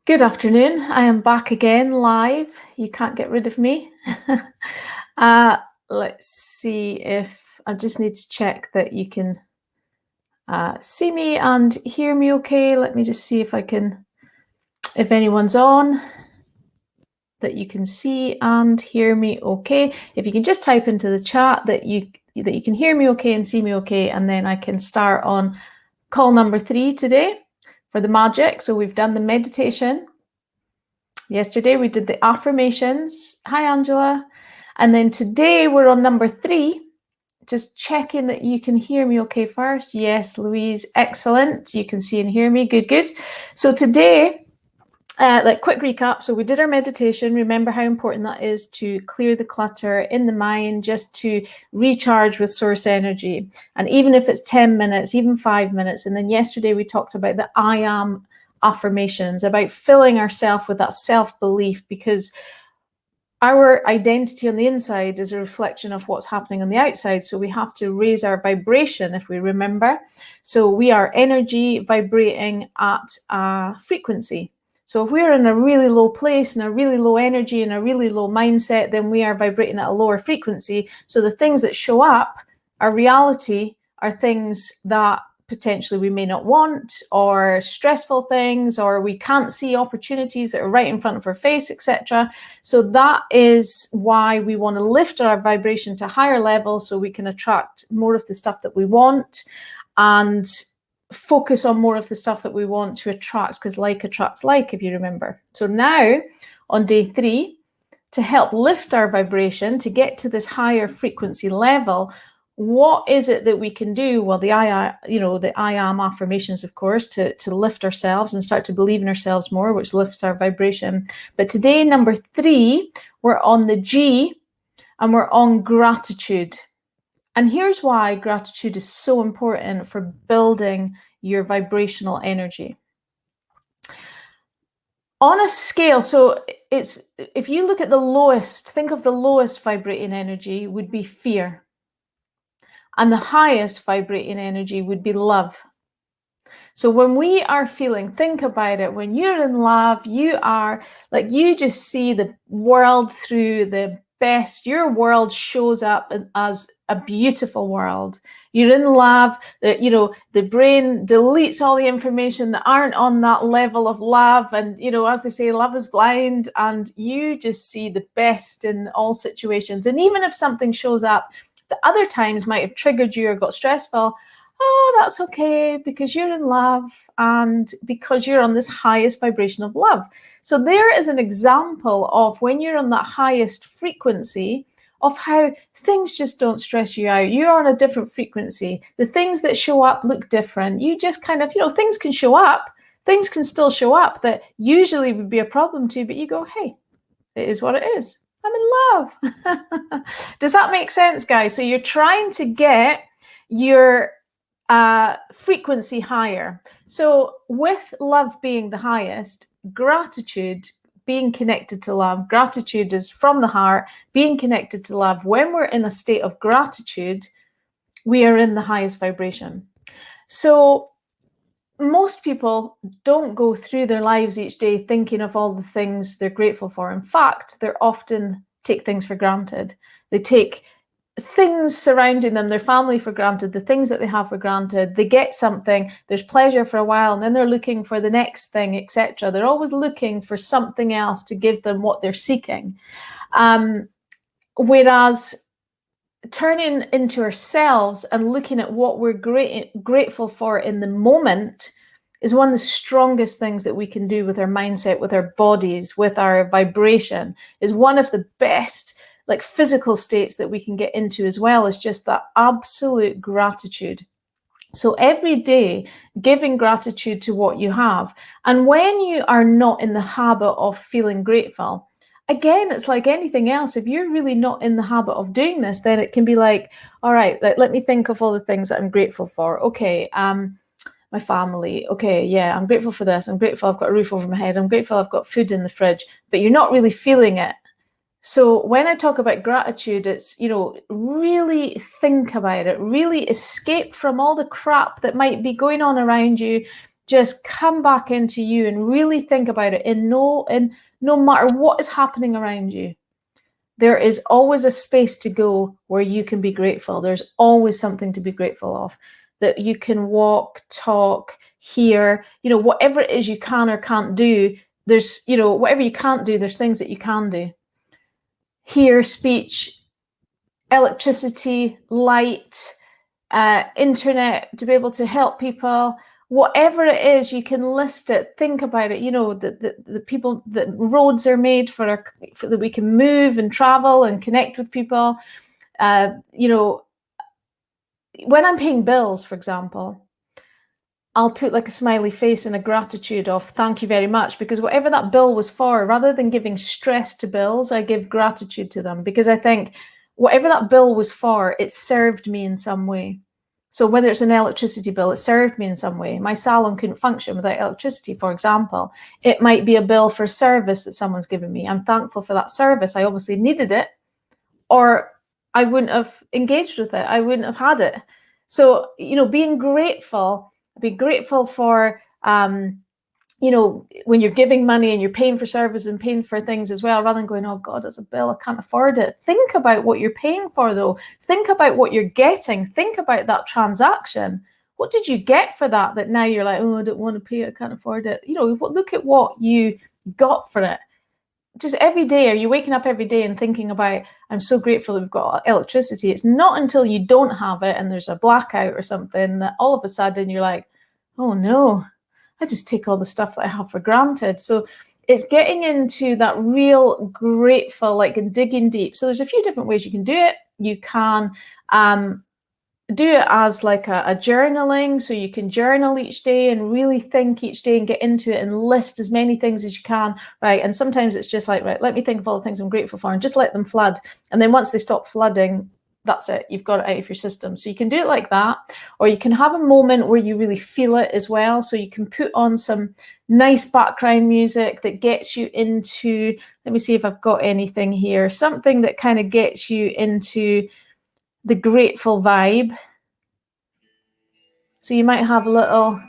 Good afternoon. I am back again live. You can't get rid of me. Let's see if I just need to check that you can see me and hear me okay. Let me just see if if anyone's on, that you can see and hear me okay. If you can just type into the chat that you can hear me okay and see me okay, and then I can start on call number 3 today for the magic. So we've done the meditation. Yesterday we did the affirmations. Hi, Angela. And then today we're on number 3. Just checking that you can hear me okay first. Yes, Louise, excellent. You can see and hear me. Good, good. So today, quick recap. So we did our meditation. Remember how important that is to clear the clutter in the mind, just to recharge with source energy. And even if it's 10 minutes, even 5 minutes. And then yesterday we talked about the I am affirmations, about filling ourselves with that self-belief, because our identity on the inside is a reflection of what's happening on the outside. So we have to raise our vibration, if we remember. So we are energy vibrating at a frequency. So if we're in a really low place and a really low energy and a really low mindset, then we are vibrating at a lower frequency. So the things that show up, our reality, are things that potentially we may not want, or stressful things, or we can't see opportunities that are right in front of our face, etc. So that is why we want to lift our vibration to higher levels, so we can attract more of the stuff that we want and focus on more of the stuff that we want to attract, because like attracts like, if you remember. So now on day 3, to help lift our vibration, to get to this higher frequency level, what is it that we can do? Well, the I am affirmations, of course, to lift ourselves and start to believe in ourselves more, which lifts our vibration. But today, number 3, we're on the G, and we're on gratitude. And here's why gratitude is so important for building your vibrational energy. On a scale, so it's, if you look at the lowest, think of the lowest vibrating energy would be fear. And the highest vibrating energy would be love. So when we are feeling, think about it, when you're in love, you are like, you just see the world through the best. Your world shows up as a beautiful world. You're in love, the brain deletes all the information that aren't on that level of love. And, as they say, love is blind, and you just see the best in all situations. And even if something shows up that other times might have triggered you or got stressful, oh, that's okay, because you're in love and because you're on this highest vibration of love. So there is an example of when you're on that highest frequency of how things just don't stress you out. You're on a different frequency. The things that show up look different. You just kind of, things can show up. Things can still show up that usually would be a problem to you, but you go, hey, it is what it is. I'm in love. Does that make sense, guys? So you're trying to get your frequency higher. So with love being the highest, gratitude, being connected to love, gratitude is from the heart, being connected to love. When we're in a state of gratitude, we are in the highest vibration. So most people don't go through their lives each day thinking of all the things they're grateful for. In fact, they often take things for granted. They take things surrounding them, their family, for granted, the things that they have for granted. They get something, there's pleasure for a while, and then they're looking for the next thing, etc. They're always looking for something else to give them what they're seeking. Whereas turning into ourselves and looking at what we're grateful for in the moment is one of the strongest things that we can do with our mindset, with our bodies, with our vibration. Is one of the best physical states that we can get into, as well as just that absolute gratitude. So every day, giving gratitude to what you have. And when you are not in the habit of feeling grateful, again, it's like anything else. If you're really not in the habit of doing this, then it can be like, all right, let me think of all the things that I'm grateful for. Okay, my family. Okay, yeah, I'm grateful for this. I'm grateful I've got a roof over my head. I'm grateful I've got food in the fridge. But you're not really feeling it. So when I talk about gratitude, it's, really think about it, really escape from all the crap that might be going on around you. just come back into you and really think about it. And no matter what is happening around you, there is always a space to go where you can be grateful. There's always something to be grateful of, that you can walk, talk, hear, whatever it is you can or can't do. There's, whatever you can't do, there's things that you can do. Hear, speech, electricity, light, internet, to be able to help people. Whatever it is, you can list it, think about it. The people, the roads are made for that we can move and travel and connect with people. When I'm paying bills, for example, I'll put like a smiley face and a gratitude of thank you very much, because whatever that bill was for, rather than giving stress to bills, I give gratitude to them, because I think whatever that bill was for, it served me in some way. So whether it's an electricity bill, it served me in some way. My salon couldn't function without electricity, for example. It might be a bill for service that someone's given me. I'm thankful for that service. I obviously needed it, or I wouldn't have engaged with it. I wouldn't have had it. So, being grateful, be grateful for, when you're giving money and you're paying for service and paying for things as well, rather than going, oh God, it's a bill, I can't afford it. Think about what you're paying for, though. Think about what you're getting. Think about that transaction. What did you get for that now you're like, oh, I don't want to pay it, I can't afford it. Look at what you got for it. Just every day, are you waking up every day and thinking about, I'm so grateful that we've got electricity? It's not until you don't have it and there's a blackout or something that all of a sudden you're like, oh no, I just take all the stuff that I have for granted. So it's getting into that real grateful, and digging deep. So there's a few different ways you can do it. You can do it as like a journaling. So you can journal each day and really think each day and get into it and list as many things as you can, right? And sometimes it's just like, right, let me think of all the things I'm grateful for and just let them flood. And then once they stop flooding, that's it. You've got it out of your system. So you can do it like that, or you can have a moment where you really feel it as well. So you can put on some nice background music that gets you into, let me see if I've got anything here, something that kind of gets you into the grateful vibe. So you might have a little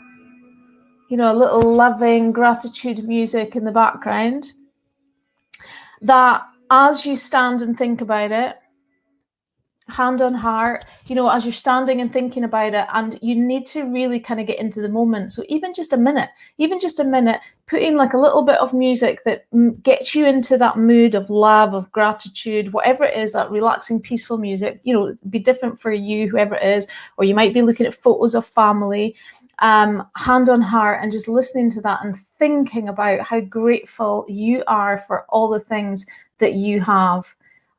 loving gratitude music in the background, that as you stand and think about it, hand on heart, as you're standing and thinking about it, and you need to really kind of get into the moment. So even just a minute, putting like a little bit of music that gets you into that mood of love, of gratitude, whatever it is, that relaxing, peaceful music, be different for you, whoever it is, or you might be looking at photos of family, hand on heart, and just listening to that and thinking about how grateful you are for all the things that you have.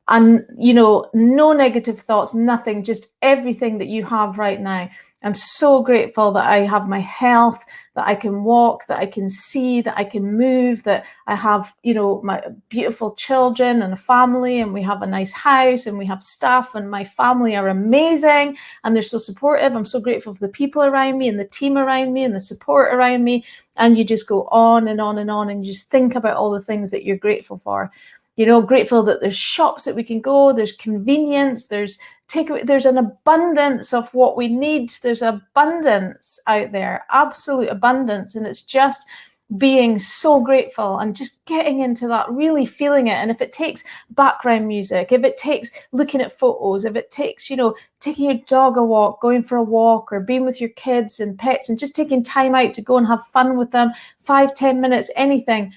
And, no negative thoughts, nothing, just everything that you have right now. I'm so grateful that I have my health, that I can walk, that I can see, that I can move, that I have, my beautiful children and a family, and we have a nice house, and we have staff, and my family are amazing and they're so supportive. I'm so grateful for the people around me and the team around me and the support around me. And you just go on and on and on, and you just think about all the things that you're grateful for. Grateful that there's shops that we can go, there's convenience, there's takeaway, there's an abundance of what we need. There's abundance out there, absolute abundance. And it's just being so grateful and just getting into that, really feeling it. And if it takes background music, if it takes looking at photos, if it takes, taking your dog a walk, going for a walk, or being with your kids and pets and just taking time out to go and have fun with them, 5-10 minutes, anything,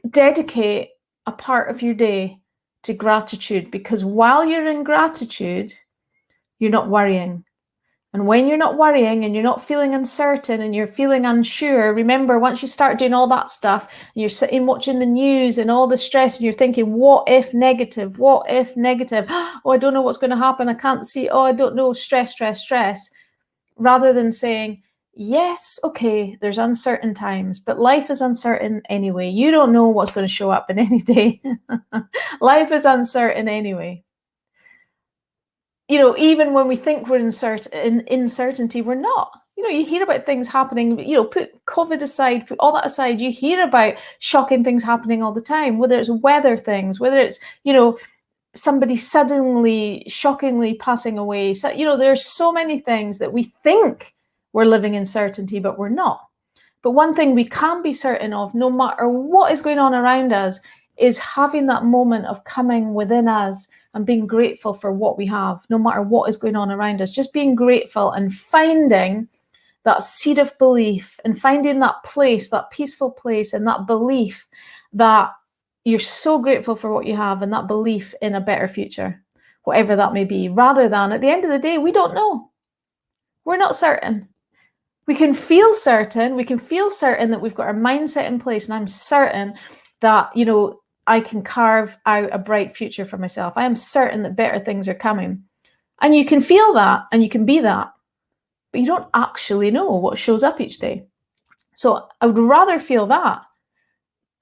dedicate a part of your day to gratitude, because while you're in gratitude, you're not worrying. And when you're not worrying and you're not feeling uncertain and you're feeling unsure, remember, once you start doing all that stuff and you're sitting watching the news and all the stress and you're thinking, what if negative? Oh, I don't know what's going to happen. I can't see. Oh, I don't know. Stress. Rather than saying, yes, okay, there's uncertain times, but life is uncertain anyway. You don't know what's going to show up in any day. Life is uncertain anyway. Even when we think we're in uncertainty, we're not. You hear about things happening, put COVID aside, put all that aside, you hear about shocking things happening all the time, whether it's weather things, whether it's, somebody suddenly, shockingly passing away. So, there's so many things that we think we're living in certainty, but we're not. But one thing we can be certain of, no matter what is going on around us, is having that moment of coming within us and being grateful for what we have, no matter what is going on around us. Just being grateful and finding that seed of belief and finding that place, that peaceful place, and that belief that you're so grateful for what you have, and that belief in a better future, whatever that may be, rather than at the end of the day, we don't know. We're not certain. We can feel certain. We can feel certain that we've got our mindset in place, and I'm certain that, I can carve out a bright future for myself. I am certain that better things are coming. And you can feel that and you can be that, but you don't actually know what shows up each day. So I would rather feel that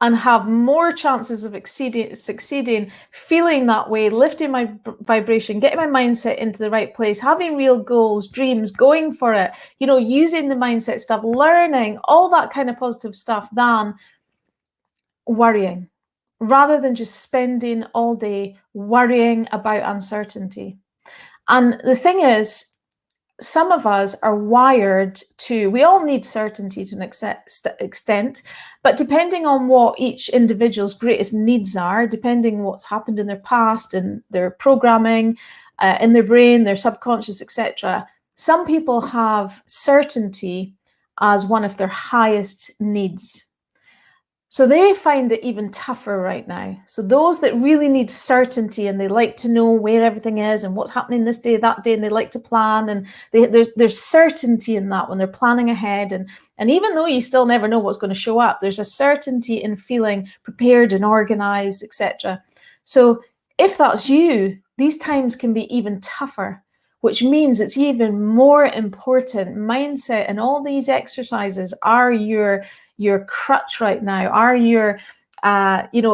and have more chances of succeeding, feeling that way, lifting my vibration, getting my mindset into the right place, having real goals, dreams, going for it, using the mindset stuff, learning, all that kind of positive stuff, than worrying, rather than just spending all day worrying about uncertainty. And the thing is, some of us are wired to, we all need certainty to an extent, but depending on what each individual's greatest needs are, depending what's happened in their past and their programming in their brain, their subconscious, etc., some people have certainty as one of their highest needs. So they find it even tougher right now. So those that really need certainty, and they like to know where everything is and what's happening this day, that day, and they like to plan, and there's certainty in that when they're planning ahead. And even though you still never know what's going to show up, there's a certainty in feeling prepared and organized, etc. So if that's you, these times can be even tougher, which means it's even more important. Mindset and all these exercises are your crutch right now, are your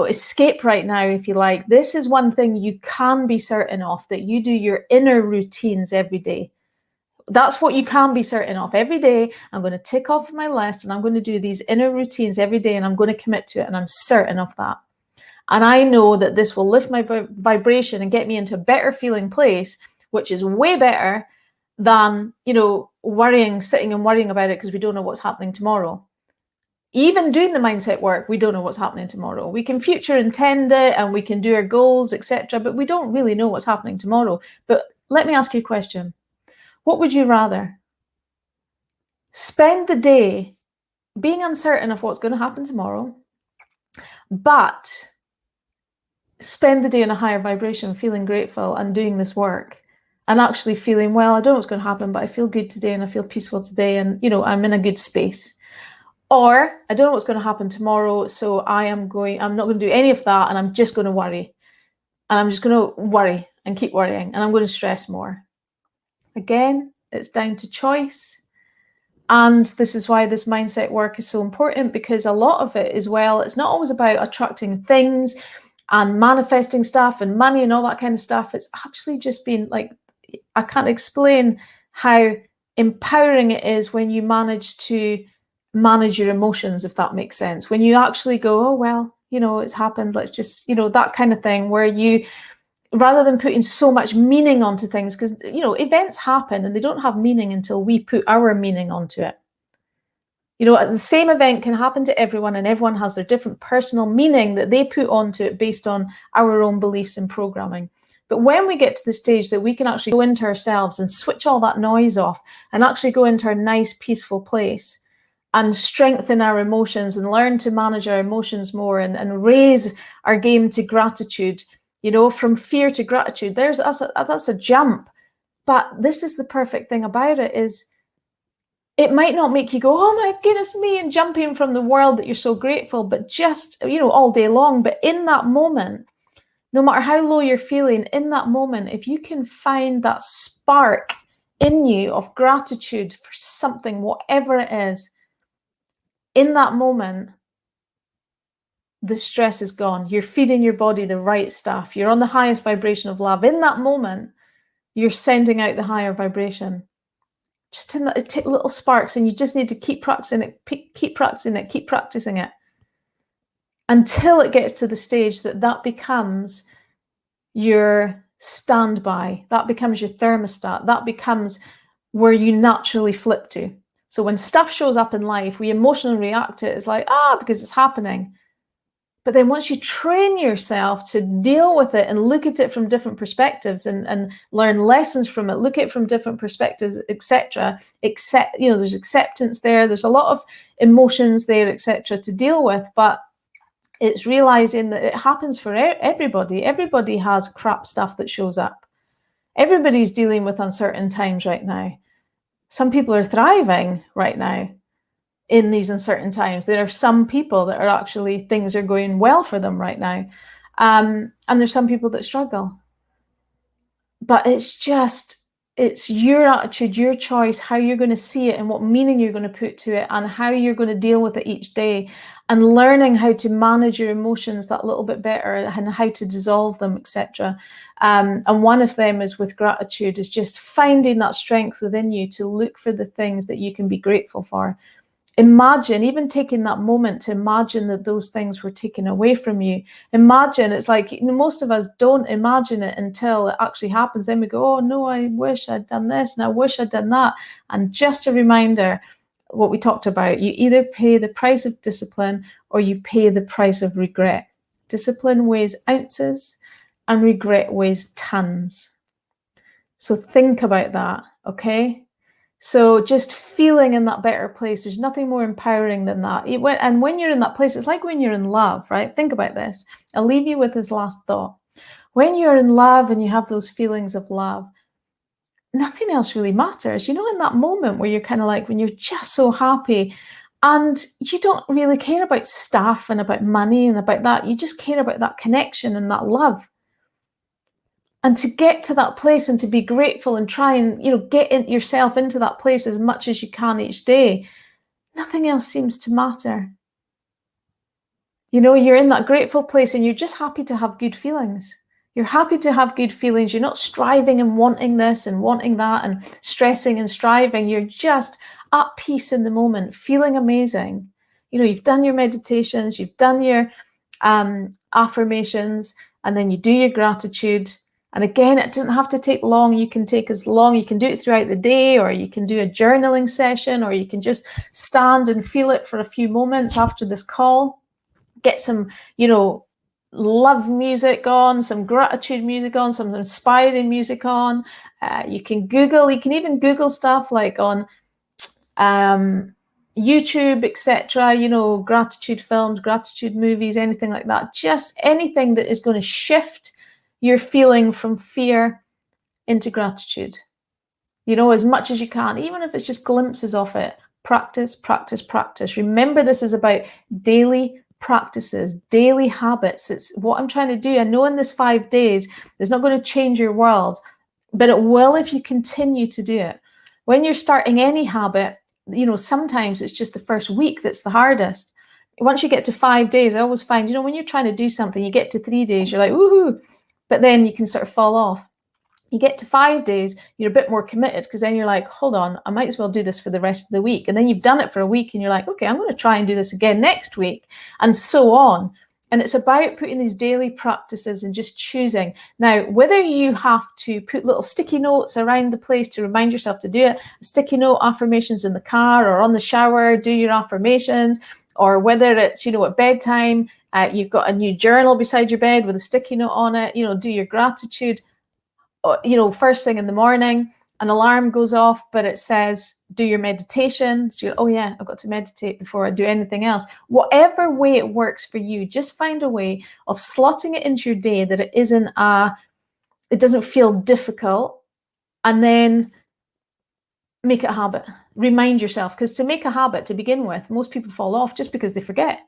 escape right now, if you like. This is one thing you can be certain of, that you do your inner routines every day. That's what you can be certain of. Every day I'm going to tick off my list, and I'm going to do these inner routines every day, and I'm going to commit to it, and I'm certain of that. And I know that this will lift my vibration and get me into a better feeling place, which is way better than, sitting and worrying about it because we don't know what's happening tomorrow. Even doing the mindset work, we don't know what's happening tomorrow. We can future intend it and we can do our goals, etc., but we don't really know what's happening tomorrow. But let me ask you a question. What would you rather? Spend the day being uncertain of what's going to happen tomorrow, but spend the day in a higher vibration, feeling grateful and doing this work, and actually feeling, well, I don't know what's going to happen, but I feel good today and I feel peaceful today, and I'm in a good space. Or I don't know what's going to happen tomorrow, so I'm not going to do any of that, and I'm just going to worry. And I'm just going to worry and keep worrying, and I'm going to stress more. Again, it's down to choice. And this is why this mindset work is so important, because a lot of it as well, it's not always about attracting things and manifesting stuff and money and all that kind of stuff. It's actually just been like, I can't explain how empowering it is when you manage to manage your emotions, if that makes sense. When you actually go, oh, well, it's happened, let's just, that kind of thing, where you, rather than putting so much meaning onto things, because, events happen and they don't have meaning until we put our meaning onto it. The same event can happen to everyone, and everyone has their different personal meaning that they put onto it based on our own beliefs and programming. But when we get to the stage that we can actually go into ourselves and switch all that noise off and actually go into a nice, peaceful place and strengthen our emotions and learn to manage our emotions more, and raise our game to gratitude, from fear to gratitude, that's a jump. But this is the perfect thing about it, is it might not make you go, oh my goodness me, and jumping from the world that you're so grateful, but just, all day long. But in that moment, no matter how low you're feeling, in that moment, if you can find that spark in you of gratitude for something, whatever it is, in that moment, the stress is gone. You're feeding your body the right stuff. You're on the highest vibration of love. In that moment, you're sending out the higher vibration. Just in that, it takes little sparks, and you just need to keep practicing it, keep practicing it until it gets to the stage that becomes your standby. That becomes your thermostat. That becomes where you naturally flip to. So when stuff shows up in life, we emotionally react to it. It's like, because it's happening. But then once you train yourself to deal with it and look at it from different perspectives and learn lessons from it, look at it from different perspectives, etc., there's acceptance there, there's a lot of emotions there, etc., to deal with. But it's realizing that it happens for everybody. Everybody has crap stuff that shows up. Everybody's dealing with uncertain times right now. Some people are thriving right now in these uncertain times. There are some people that are actually, things are going well for them right now. And there's some people that struggle. But it's your attitude, your choice, how you're going to see it and what meaning you're going to put to it and how you're going to deal with it each day, and learning how to manage your emotions that little bit better and how to dissolve them, etc. And one of them is with gratitude, is just finding that strength within you to look for the things that you can be grateful for. Imagine, even taking that moment to imagine that those things were taken away from you. Imagine, it's like, most of us don't imagine it until it actually happens. Then we go, oh no, I wish I'd done this and I wish I'd done that. And just a reminder, what we talked about, you either pay the price of discipline or you pay the price of regret. Discipline weighs ounces and regret weighs tons. So think about that, okay? So just feeling in that better place, there's nothing more empowering than that. And when you're in that place, it's like when you're in love, right? Think about this. I'll leave you with this last thought. When you're in love and you have those feelings of love, nothing else really matters. In that moment where you're kind of like, when you're just so happy and you don't really care about stuff and about money and about that, you just care about that connection and that love. And to get to that place and to be grateful and try and, get yourself into that place as much as you can each day, nothing else seems to matter. You're in that grateful place and you're just happy to have good feelings. You're happy to have good feelings. You're not striving and wanting this and wanting that and stressing and striving. You're just at peace in the moment, feeling amazing. You've done your meditations, you've done your affirmations, and then you do your gratitude. And again, it doesn't have to take long. You can take as long. You can do it throughout the day, or you can do a journaling session, or you can just stand and feel it for a few moments after this call. Get some, love music on, some gratitude music on, some inspiring music on. You can even Google stuff like on YouTube, etc. Gratitude films, gratitude movies, anything like that. Just anything that is going to shift your feeling from fear into gratitude, as much as you can, even if it's just glimpses of it. Practice, practice, practice. Remember, this is about daily practices, daily habits. It's what I'm trying to do. I know in this 5 days, it's not going to change your world, but it will if you continue to do it. When you're starting any habit, sometimes it's just the first week that's the hardest. Once you get to 5 days, I always find, when you're trying to do something, you get to 3 days, you're like, woohoo, but then you can sort of fall off. You get to 5 days, you're a bit more committed, because then you're like, hold on, I might as well do this for the rest of the week. And then you've done it for a week and you're like, okay, I'm going to try and do this again next week, and so on. And it's about putting these daily practices and just choosing. Now, whether you have to put little sticky notes around the place to remind yourself to do it, sticky note affirmations in the car or on the shower, do your affirmations, or whether it's, at bedtime, you've got a new journal beside your bed with a sticky note on it, do your gratitude. First thing in the morning, an alarm goes off, but it says, do your meditation. So you're, oh yeah, I've got to meditate before I do anything else. Whatever way it works for you, just find a way of slotting it into your day that it doesn't feel difficult, and then make it a habit. Remind yourself, because to make a habit to begin with, most people fall off just because they forget.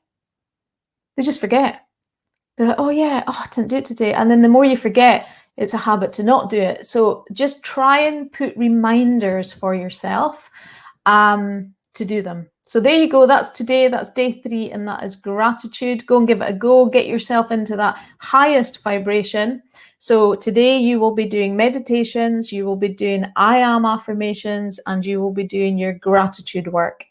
They just forget. They're like, oh yeah, I didn't do it today. And then the more you forget, it's a habit to not do it. So just try and put reminders for yourself to do them. So there you go. That's today. That's day 3, and that is gratitude. Go and give it a go. Get yourself into that highest vibration. So today you will be doing meditations, you will be doing I am affirmations, and you will be doing your gratitude work.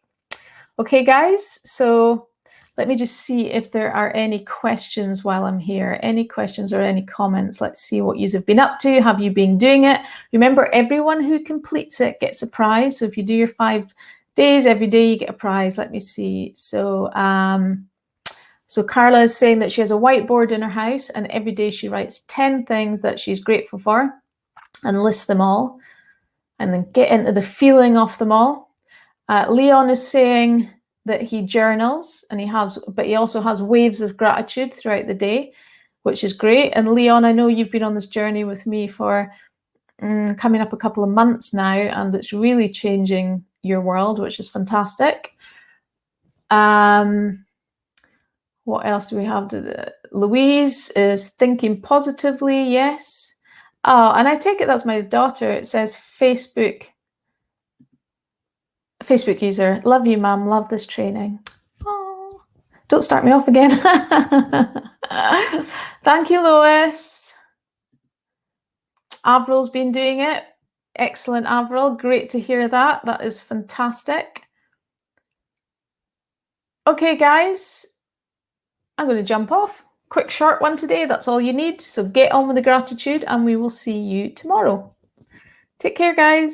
Okay, guys. So let me just see if there are any questions while I'm here. Any questions or any comments? Let's see what you have been up to. Have you been doing it? Remember, everyone who completes it gets a prize. So if you do your 5 Days, every day you get a prize. Let me see. So Carla is saying that she has a whiteboard in her house, and every day she writes 10 things that she's grateful for and lists them all, and then get into the feeling of them all. Leon is saying that he journals, and he also has waves of gratitude throughout the day, which is great. And Leon, I know you've been on this journey with me for coming up a couple of months now, and it's really changing your world, which is fantastic. What else do we have? Louise is thinking positively, yes. Oh, and I take it that's my daughter. It says Facebook user. Love you, Mum. Love this training. Oh, don't start me off again. Thank you, Lois. Avril's been doing it. Excellent, Avril. Great to hear that. That is fantastic. Okay, guys, I'm going to jump off. Quick, short one today. That's all you need. So get on with the gratitude, and we will see you tomorrow. Take care, guys.